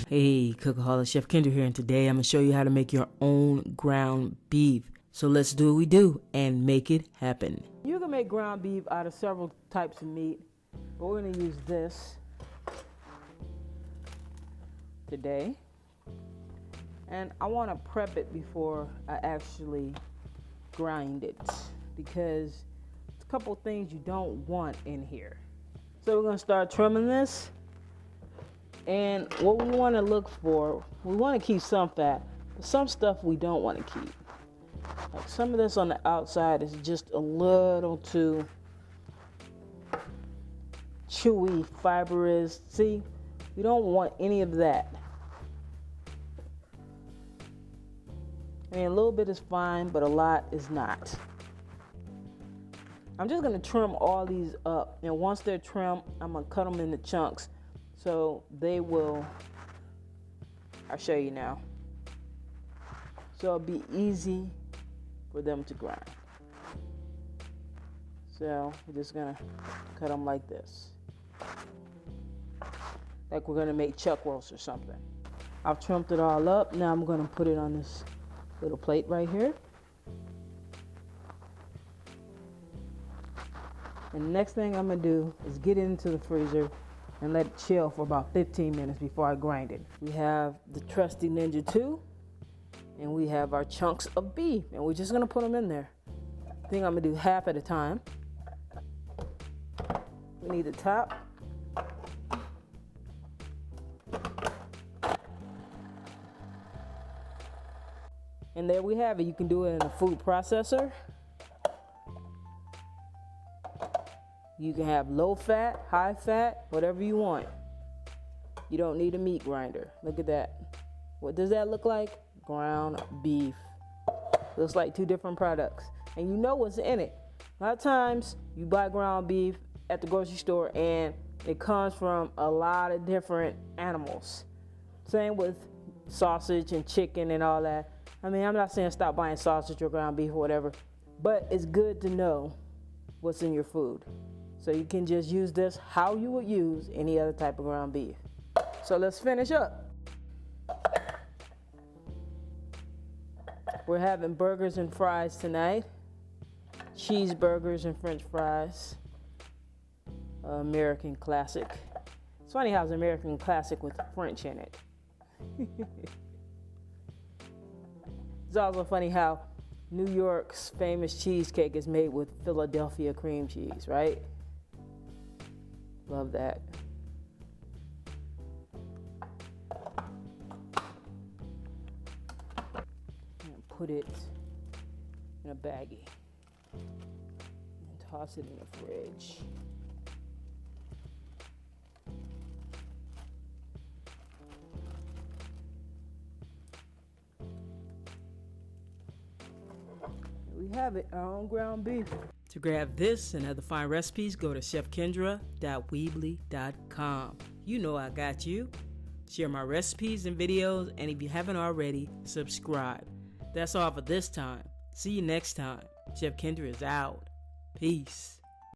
Hey, Cookaholic, Chef Kendra here, and today I'm going to show you how to make your own ground beef. So let's do what we do and make it happen. You can make ground beef out of several types of meat, but we're going to use this today. And I want to prep it before I actually grind it because there's a couple things you don't want in here. So we're going to start trimming this. And what we want to look for, we want to keep some fat, but some stuff we don't want to keep. Like some of this on the outside is just a little too chewy, fibrous. See, we don't want any of that. I mean, a little bit is fine, but a lot is not. I'm just going to trim all these up, and once they're trimmed, I'm going to cut them into chunks. So they will, I'll show you now. So it'll be easy for them to grind. So we're just gonna cut them like this. Like we're gonna make chuck roast or something. I've trimmed it all up. Now I'm gonna put it on this little plate right here. And the next thing I'm gonna do is get it into the freezer and let it chill for about 15 minutes before I grind it. We have the trusty Ninja 2, and we have our chunks of beef, and we're just gonna put them in there. I think I'm gonna do half at a time. We need the top. And there we have it. You can do it in a food processor. You can have low fat, high fat, whatever you want. You don't need a meat grinder. Look at that. What does that look like? Ground beef. Looks like two different products. And you know what's in it. A lot of times you buy ground beef at the grocery store and it comes from a lot of different animals. Same with sausage and chicken and all that. I mean, I'm not saying stop buying sausage or ground beef or whatever, but it's good to know what's in your food. So you can just use this how you would use any other type of ground beef. So let's finish up. We're having burgers and fries tonight. Cheeseburgers and French fries. American classic. It's funny how it's American classic with French in it. It's also funny how New York's famous cheesecake is made with Philadelphia cream cheese, right? Love that. And put it in a baggie and toss it in the fridge. We have it, our own ground beef. To grab this and other fine recipes, go to chefkendra.weebly.com. You know I got you. Share my recipes and videos, and if you haven't already, subscribe. That's all for this time. See you next time. Chef Kendra is out. Peace.